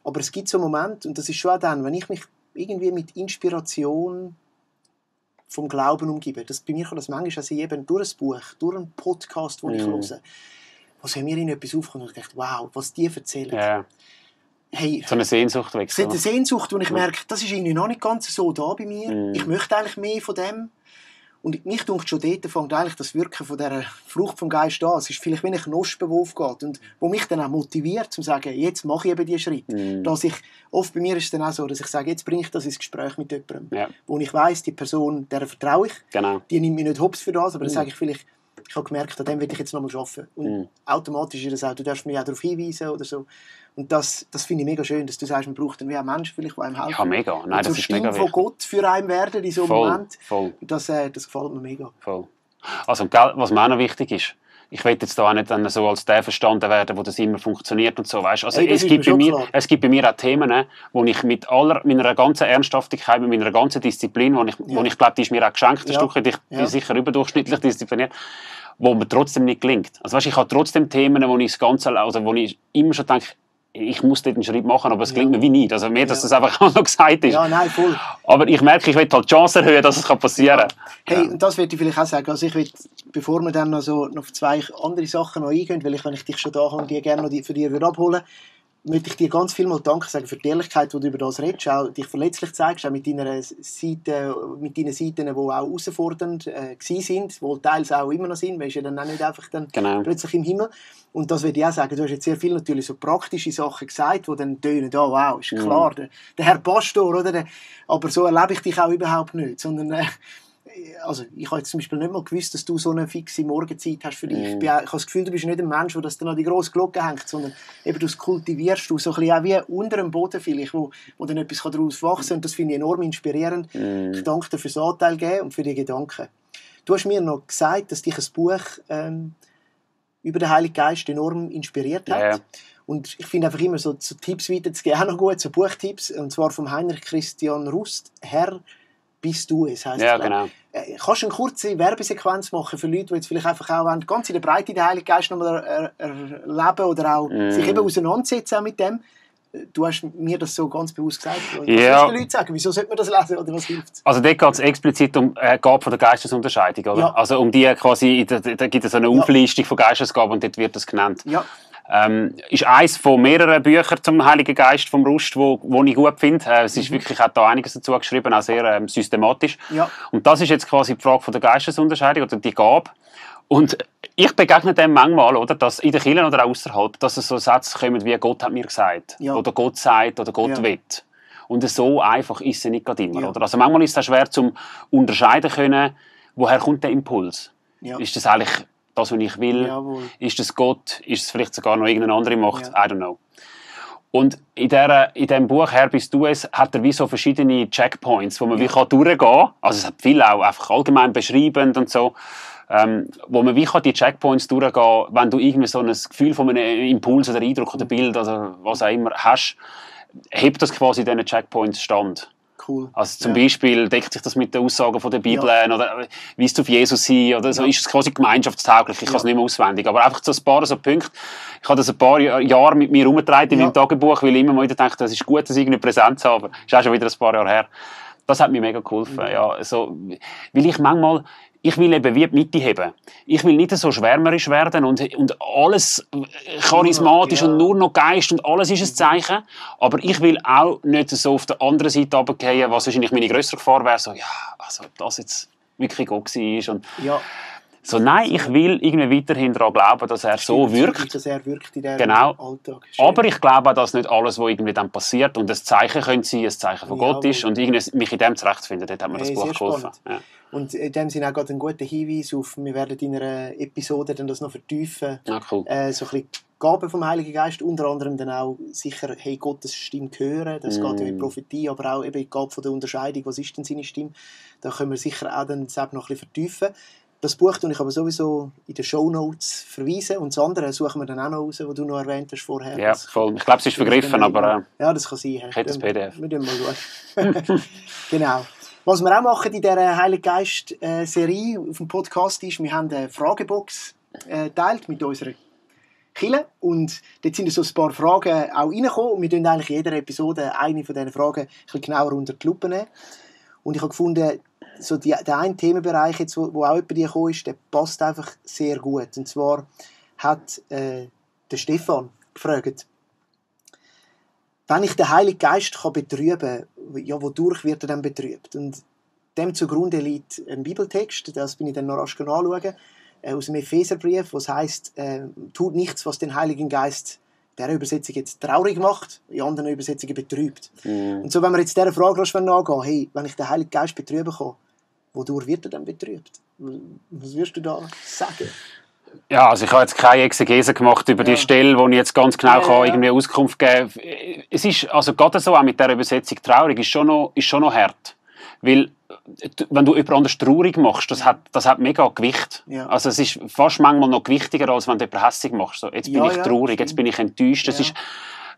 Aber es gibt so Momente, und das ist schon auch dann, wenn ich mich irgendwie mit Inspiration vom Glauben umgebe. Bei mir kann das manchmal sein, eben durch ein Buch, durch einen Podcast, den ich höre, wo so mir in etwas aufkommt und ich dachte, wow, was die erzählen. Yeah. Hey, so eine Sehnsucht wechseln. So eine Sehnsucht, wo ich merke, das ist irgendwie noch nicht ganz so da bei mir. Ich möchte eigentlich mehr von dem. Und mich dunkt schon dort fängt eigentlich das Wirken von dieser Frucht vom Geist an. Es ist vielleicht wie eine Knospe, die aufgeht und wo mich dann auch motiviert, zu sagen, jetzt mache ich eben diesen Schritt. Dass oft bei mir ist es dann auch so, dass ich sage, jetzt bringe ich das ins Gespräch mit jemandem, wo ich weiss, die Person, der vertraue ich, die nimmt mich nicht hops für das, aber dann sage ich vielleicht, ich habe gemerkt, an dem will ich jetzt nochmal arbeiten. Und automatisch ist das auch, du darfst mich auch darauf hinweisen oder so. Und das finde ich mega schön, dass du sagst, man braucht dann wie auch Menschen, vielleicht, die einem helfen. Ja, mega. Nein, das ist mega wichtig. von Gott für einen werden in so einem Moment. Voll. Das gefällt mir mega. Voll. Also, was mir auch noch wichtig ist, ich will jetzt da auch nicht dann so als der verstanden werden, wo das immer funktioniert und so, weißt. Also es gibt bei mir auch Themen, wo ich mit meiner ganzen Ernsthaftigkeit, mit meiner ganzen Disziplin, wo ich glaube, die ist mir auch geschenkt, ein Stück weit, ich bin sicher überdurchschnittlich diszipliniert, wo mir trotzdem nicht gelingt. Also weißt, ich habe trotzdem Themen, wo ich wo ich immer schon denke, ich muss dort einen Schritt machen, aber es gelingt mir wie nicht. Also mehr, dass das einfach auch noch gesagt ist. Ja, nein, voll. Aber ich merke, ich will halt die Chance erhöhen, dass es passieren kann. Hey, und das würde ich vielleicht auch sagen. Also ich will, bevor wir dann noch auf zwei andere Sachen noch eingehen, weil wenn ich dich schon da habe und die gerne noch für dich abholen würde, möchte ich dir ganz viel mal Danke sagen für die Ehrlichkeit, die du über das redest, auch dich verletzlich zeigst, auch mit deinen Seiten, die auch herausfordernd waren, die teils auch immer noch sind, man ist ja dann auch nicht einfach dann plötzlich im Himmel. Und das würde ich auch sagen, du hast jetzt sehr viel natürlich so praktische Sachen gesagt, die dann tönen, oh wow, ist klar, der Herr Pastor, oder? Aber so erlebe ich dich auch überhaupt nicht, sondern also ich habe jetzt zum Beispiel nicht mal gewusst, dass du so eine fixe Morgenzeit hast für dich. Ich habe das Gefühl, du bist nicht ein Mensch, der das dann an die grosse Glocke hängt, sondern eben du es kultivierst, du so ein bisschen auch wie unter dem Boden vielleicht, wo dann etwas daraus wachsen kann. Und das finde ich enorm inspirierend. Ich danke dir für das Anteil geben und für die Gedanken. Du hast mir noch gesagt, dass dich ein Buch über den Heiligen Geist enorm inspiriert hat. Yeah. Und ich finde einfach immer so Tipps weiterzugeben auch noch gut, so Buchtipps, und zwar vom Heinrich Christian Rust, Herr, bist du es, heisst ja, genau. Kannst du eine kurze Werbesequenz machen für Leute, die jetzt vielleicht einfach auch ganz in der Breite den Heiligen Geist nochmal erleben oder auch sich eben auseinandersetzen mit dem? Du hast mir das so ganz bewusst gesagt. Was würdest du den Leuten sagen? Wieso sollte man das lesen oder was hilft? Also dort geht es explizit um Gabe von der Geistesunterscheidung, oder? Ja. Also um die quasi, da gibt es eine Auflistung von Geistesgaben und dort wird das genannt. Ja. Ist eines von mehreren Büchern zum Heiligen Geist vom Rust, wo ich gut finde. Es ist wirklich, hat da einiges dazu geschrieben, auch sehr systematisch. Ja. Und das ist jetzt quasi die Frage von der Geistesunterscheidung oder die Gabe. Und ich begegne dem manchmal, oder, dass in den Kirchen oder auch außerhalb, dass es so Sätze kommen wie «Gott hat mir gesagt» oder «Gott sagt» oder «Gott will». Und so einfach ist es nicht gerade immer. Oder? Also manchmal ist es auch schwer zu unterscheiden können, woher kommt der Impuls. Ist das eigentlich das, was ich will? Jawohl. Ist das Gott? Ist es vielleicht sogar noch irgendeine andere Macht? I don't know. Und in diesem Buch «Herr, bist du es» hat er wie so verschiedene Checkpoints, wo man wie durchgehen kann. Also es hat viel auch einfach allgemein beschreibend und so. Wo man wie die Checkpoints durchgehen kann, wenn du irgendwie so ein Gefühl von einem Impuls oder Eindruck oder Bild oder was auch immer hast, hebt das quasi in diesen Checkpoints stand. Cool. Also zum Beispiel deckt sich das mit den Aussagen von der Bibel oder weist auf Jesus hin oder so, ist es quasi gemeinschaftstauglich, ich kann es nicht mehr auswendig, aber einfach so ein paar so Punkte. Ich habe das ein paar Jahre mit mir herumgetragen in meinem Tagebuch, weil ich immer mal wieder denke, das ist gut, das irgendwie Präsenz zu haben. Das ist auch schon wieder ein paar Jahre her. Das hat mir mega geholfen. Ja, so, weil ich will eben wie die Mitte haben. Ich will nicht so schwärmerisch werden und alles charismatisch und nur noch Geist und alles ist ein Zeichen. Aber ich will auch nicht so auf der anderen Seite runterfallen, was wahrscheinlich meine grössere Gefahr wäre, so, also das jetzt wirklich Gott war. Und so, nein, ich will irgendwie weiterhin daran glauben, dass er so wirkt. Dass er wirkt in diesem Alltag. Aber ich glaube auch, dass nicht alles, was irgendwie dann passiert und ein Zeichen könnte sein, ein Zeichen von Gott ist und irgendwie mich in dem zurechtzufinden, dort hat mir das Buch geholfen. Ja. Und in dem Sinne auch gerade ein guter Hinweis auf, wir werden in einer Episode dann das noch vertiefen. Ja, cool. So ein bisschen Gaben vom Heiligen Geist, unter anderem dann auch sicher, hey, Gottes Stimme hören, das geht ja in Prophetie, aber auch eben die Gabe von der Unterscheidung, was ist denn seine Stimme, da können wir sicher auch dann selbst noch ein bisschen vertiefen. Das Buch tue ich aber sowieso in den Shownotes verweisen und das andere suchen wir dann auch noch raus, was du noch erwähnt hast vorher. Ja, voll. Ich glaube, es ist vergriffen, aber ja, das kann sein. Ich hätte das PDF. Wir tun mal schauen. Genau. Was wir auch machen in dieser Heiligen Geist-Serie auf dem Podcast ist, wir haben eine Fragebox geteilt mit unserer Kirche und dort sind so ein paar Fragen auch reingekommen und wir tun eigentlich in jeder Episode eine von diesen Fragen ein bisschen genauer unter die Lupe nehmen. Und ich habe gefunden, so der eine Themenbereich, jetzt, wo auch jemand gekommen ist, der passt einfach sehr gut. Und zwar hat der Stefan gefragt, wenn ich den Heiligen Geist betrüben kann, ja, wodurch wird er dann betrübt? Und dem zugrunde liegt ein Bibeltext, das bin ich dann noch rasch anschauen, aus dem Epheserbrief, was heisst, tut nichts, was den Heiligen Geist der Übersetzung jetzt traurig macht, in anderen Übersetzungen betrübt. Und so, wenn wir jetzt dieser Frage rasch nachgehen, hey, wenn ich den Heiligen Geist betrüben kann, wodurch wird er dann betrübt? Was würdest du da sagen? Ja, also ich habe jetzt keine Exegese gemacht über die Stelle, wo ich jetzt ganz genau kann irgendwie Auskunft geben kann. Es ist, also gerade so auch mit dieser Übersetzung traurig, ist schon noch hart. Weil, wenn du jemand anders traurig machst, das hat mega Gewicht. Ja. Also es ist fast manchmal noch gewichtiger, als wenn du jemanden hässig machst. So, jetzt bin ich traurig, jetzt bin ich enttäuscht. Das ist,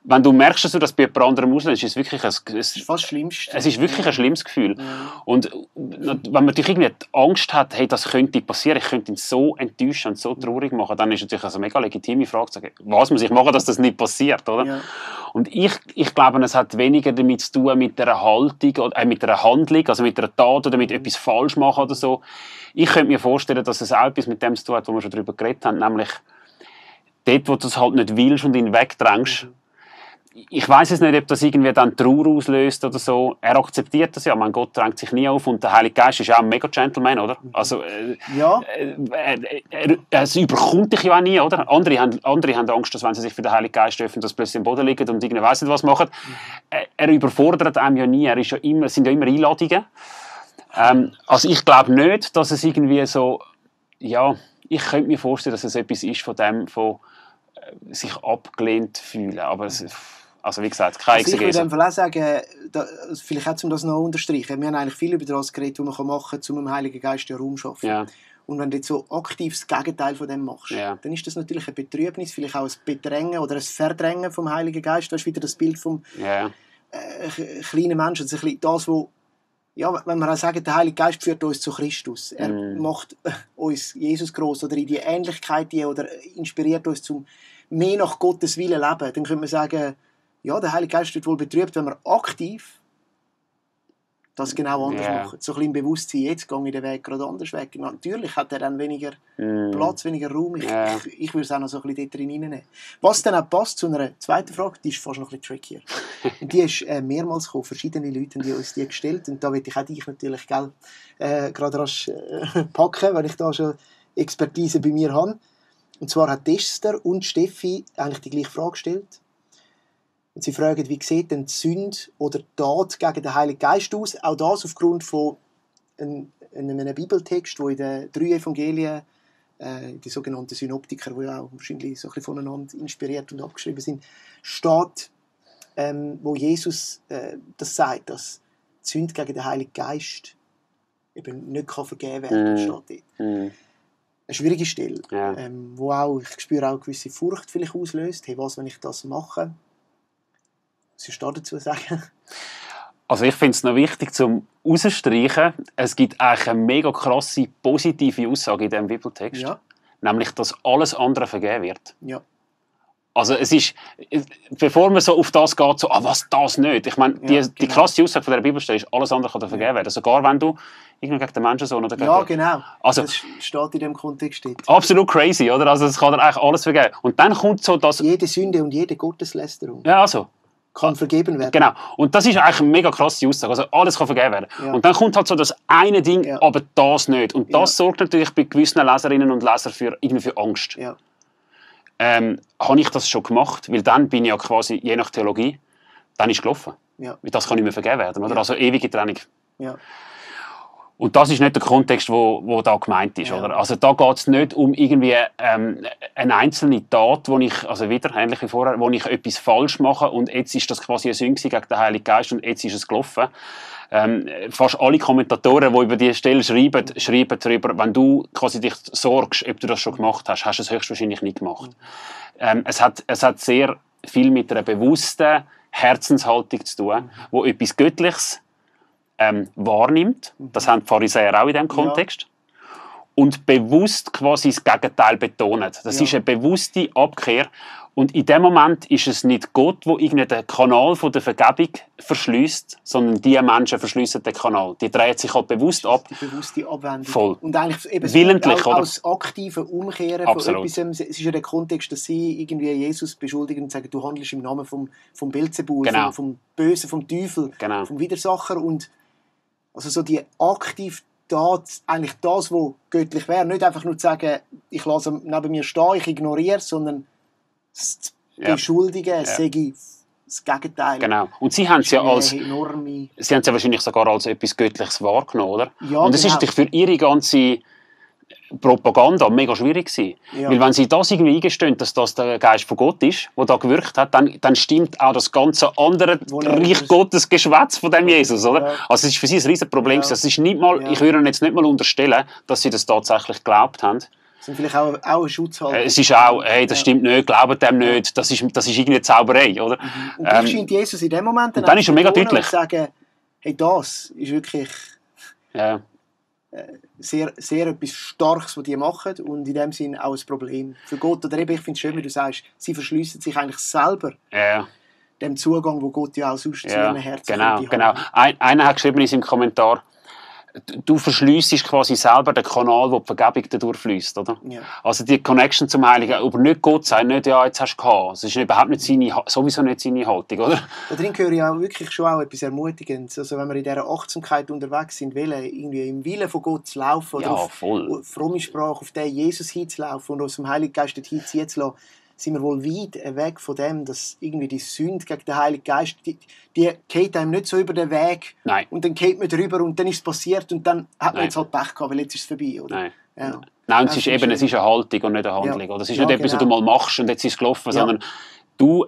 wenn du merkst, dass du das bei jemand anderem auslöst, ist es wirklich fast das Schlimmste. Es ist wirklich ein schlimmes Gefühl. Ja. Und wenn man natürlich irgendwie Angst hat, hey, das könnte passieren, ich könnte ihn so enttäuschen und so traurig machen, dann ist natürlich eine mega legitime Frage zu sagen, was muss ich machen, dass das nicht passiert, oder? Ja. Und ich glaube, es hat weniger damit zu tun mit einer Haltung, mit einer Handlung, also mit einer Tat oder mit etwas falsch machen oder so. Ich könnte mir vorstellen, dass es auch etwas mit dem zu tun hat, wo wir schon darüber geredet haben, nämlich dort, wo du es halt nicht willst und ihn wegdrängst, ich weiß es nicht, ob das irgendwie dann Trauer auslöst oder so. Er akzeptiert das ja. Mein Gott drängt sich nie auf und der Heilige Geist ist auch ein mega Gentleman, oder? Also, Ja. es überkommt dich ja auch nie, oder? Andere haben Angst, dass wenn sie sich für den Heiligen Geist öffnen, dass sie plötzlich im Boden liegen und irgendwie weiss nicht was machen. Er überfordert einem ja nie. Es sind ja immer Einladungen. Also ich glaube nicht, dass es irgendwie so, ja, ich könnte mir vorstellen, dass es etwas ist von sich abgelehnt fühlen. Aber also wie gesagt, keine Also ich Exegese. würde auch sagen, vielleicht auch um das noch zu unterstreichen, wir haben eigentlich viel über das geredet, was man machen kann, um dem Heiligen Geist den Raum zu schaffen. Ja. Und wenn du jetzt so aktiv das Gegenteil von dem machst, dann ist das natürlich ein Betrübnis, vielleicht auch ein Bedrängen oder ein Verdrängen vom Heiligen Geist. Du hast wieder das Bild vom kleinen Menschen. Das ist ein bisschen das, wo, ja, wenn wir auch sagen, der Heilige Geist führt uns zu Christus. Er macht uns Jesus gross oder in die Ähnlichkeit oder inspiriert uns zum mehr nach Gottes Willen leben. Dann könnte man sagen, ja, der Heilige Geist wird wohl betrübt, wenn wir aktiv das genau anders machen. So ein bisschen im Bewusstsein, jetzt gehe ich den Weg gerade anders weg. Natürlich hat er dann weniger Platz, weniger Raum. Ich würde es auch noch so ein bisschen dort drin reinnehmen. Was dann auch passt zu einer zweiten Frage, die ist fast noch ein bisschen trickier. Und die ist mehrmals gekommen. Verschiedene Leute haben uns die gestellt. Und da will ich auch dich natürlich gerade rasch packen, weil ich da schon Expertise bei mir habe. Und zwar hat Esther und Steffi eigentlich die gleiche Frage gestellt. Und sie fragen, wie sieht denn die Sünde oder die Tat gegen den Heiligen Geist aus? Auch das aufgrund von einem Bibeltext, wo in den 3 Evangelien, die sogenannten Synoptiker, die ja auch wahrscheinlich so ein bisschen voneinander inspiriert und abgeschrieben sind, steht, wo Jesus das sagt, dass die Sünde gegen den Heiligen Geist eben nicht vergeben werden kann. Steht dort. Eine schwierige Stelle, wo auch, ich spüre auch eine gewisse Furcht vielleicht auslöst. Hey, was, wenn ich das mache? Was ist da dazu sagen? Also ich finde es noch wichtig zum Rausstreichen. Es gibt eigentlich eine mega krasse positive Aussage in diesem Bibeltext. Ja. Nämlich, dass alles andere vergeben wird. Ja. Also es ist, bevor man so auf das geht, so, was, das nicht. Ich meine, die klassische Aussage von der Bibelstelle ist, alles andere kann dir vergeben werden. Sogar wenn du irgendwie gegen den Menschensohn oder gegen... Ja, genau. Also, das steht in dem Kontext. Absolut crazy, oder? Also es kann dir eigentlich alles vergeben. Und dann kommt so das... Jede Sünde und jede Gotteslästerung. Ja, also... kann vergeben werden. Genau. Und das ist eigentlich eine mega krasse Aussage. Also alles kann vergeben werden. Ja. Und dann kommt halt so das eine Ding, aber das nicht. Und das sorgt natürlich bei gewissen Leserinnen und Lesern für Angst. Ja. Habe ich das schon gemacht? Weil dann bin ich ja quasi, je nach Theologie, dann ist es gelaufen. Ja. Weil das kann nicht mehr vergeben werden. Oder? Also ewige Trennung. Ja. Und das ist nicht der Kontext, wo da gemeint ist. Oder? Also da geht es nicht um irgendwie eine einzelne Tat, wo ich, also wieder ähnlich wie vorher, wo ich etwas falsch mache und jetzt ist das quasi eine Sünde gegen den Heiligen Geist und jetzt ist es gelaufen. Fast alle Kommentatoren, die über diese Stelle schreiben darüber, wenn du quasi dich sorgst, ob du das schon gemacht hast, hast du es höchstwahrscheinlich nicht gemacht. Es hat sehr viel mit einer bewussten Herzenshaltung zu tun, wo etwas Göttliches wahrnimmt. Das haben die Pharisäer auch in diesem Kontext. Ja. Und bewusst quasi das Gegenteil betonen. Das ist eine bewusste Abkehr. Und in dem Moment ist es nicht Gott, der den Kanal von der Vergebung verschließt, sondern die Menschen verschließen den Kanal. Die drehen sich halt bewusst ab. Die bewusste Abwendung. Voll. Und eigentlich eben willentlich, auch als aktive Umkehren Absolut. von etwas. Es ist ja der Kontext, dass sie irgendwie Jesus beschuldigen und sagen, du handelst im Namen vom Beelzebul, genau. vom Bösen, vom Teufel, genau. vom Widersacher. Und also so die aktive Tat, eigentlich das, was göttlich wäre. Nicht einfach nur zu sagen, ich lasse neben mir stehen, ich ignoriere es, sondern das Beschuldigen, sage das Gegenteil. Genau. Und sie haben es ja wahrscheinlich sogar als etwas Göttliches wahrgenommen, oder? Ja, und das ist natürlich für ihre ganze Propaganda mega schwierig gewesen. Ja. Weil wenn sie das irgendwie eingestehen, dass das der Geist von Gott ist, der da gewirkt hat, dann stimmt auch das ganze andere Reich Gottes Geschwätz von dem Jesus, oder? Ja. Also es ist für sie ein riesen Problem. Ja. Das ist nicht mal, ich würde ihnen jetzt nicht mal unterstellen, dass sie das tatsächlich geglaubt haben. Das sind vielleicht auch ein Schutzhalter. Es ist auch, hey, das stimmt nicht, glaubt dem nicht, das ist irgendwie Zauberei, oder? Und dann scheint Jesus in dem Moment dann ist er mega deutlich zu sagen, hey, das ist wirklich sehr, sehr etwas Starkes, was die machen und in dem Sinn auch ein Problem für Gott. Oder eben, ich finde es schön, wie du sagst, sie verschliessen sich eigentlich selber dem Zugang, wo Gott ja auch sonst zu ihrem Herzen genau. Einer hat geschrieben in seinem Kommentar, du verschliessest quasi selber den Kanal, wo die Vergebung dadurch fließt, oder? Ja. Also die Connection zum Heiligen, aber nicht Gott sagt nicht, ja, jetzt hast du gehabt. Das ist überhaupt nicht sowieso nicht seine Haltung, oder? Da drin höre ich auch wirklich schon auch etwas Ermutigendes. Also wenn wir in dieser Achtsamkeit unterwegs sind, irgendwie im Willen von Gott zu laufen oder auf fromme Sprache, auf den Jesus hinzulaufen und aus dem Heiligen Geist dorthin ziehen zu lassen, sind wir wohl weit weg von dem, dass irgendwie die Sünde gegen den Heiligen Geist, die geht einem nicht so über den Weg. Nein. Und dann geht man drüber und dann ist es passiert und dann hat man jetzt halt Pech gehabt, weil jetzt ist es vorbei, oder? Nein. Ja. Nein, es ist eine Haltung und nicht eine Handlung. Oder? Es ist nicht etwas, was du mal machst und jetzt ist es gelaufen, sondern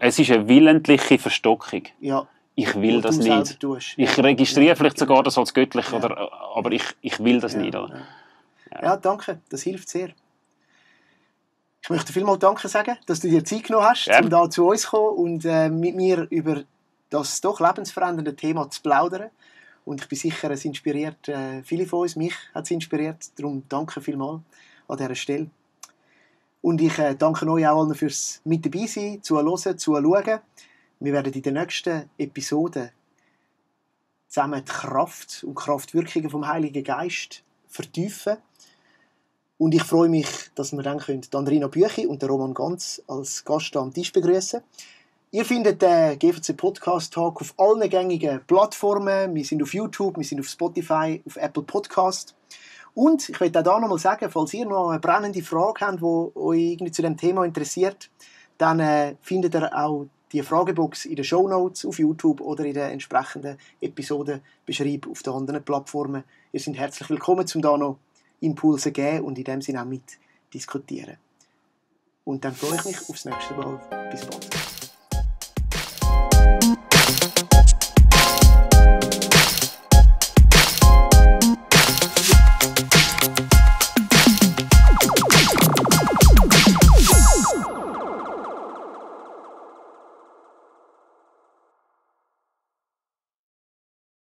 es ist eine willentliche Verstockung. Ja. Ich will das nicht. Ich registriere vielleicht sogar das als göttlich, aber ich will das nicht. Oder? Ja, danke, das hilft sehr. Ich möchte vielmals Danke sagen, dass du dir Zeit genommen hast, um da zu uns zu kommen und mit mir über das doch lebensverändernde Thema zu plaudern. Und ich bin sicher, es inspiriert viele von uns. Mich hat es inspiriert. Darum danke vielmals an dieser Stelle. Und ich danke euch auch allen fürs mit dabei sein, zuhören, zuschauen. Wir werden in den nächsten Episoden zusammen die Kraft und Kraftwirkungen vom Heiligen Geist vertiefen. Und ich freue mich, dass wir dann Andrina Büchi und Roman Ganz als Gast am Tisch begrüßen. Ihr findet den GVC Podcast Talk auf allen gängigen Plattformen. Wir sind auf YouTube, wir sind auf Spotify, auf Apple Podcast. Und ich möchte auch da nochmal sagen, falls ihr noch eine brennende Frage habt, die euch irgendwie zu dem Thema interessiert, dann findet ihr auch die Fragebox in den Shownotes auf YouTube oder in der entsprechenden Episodenbeschreibung auf den anderen Plattformen. Ihr seid herzlich willkommen, um da noch Impulse geben und in dem Sinne auch mit diskutieren. Und dann freue ich mich aufs nächste Mal. Bis bald.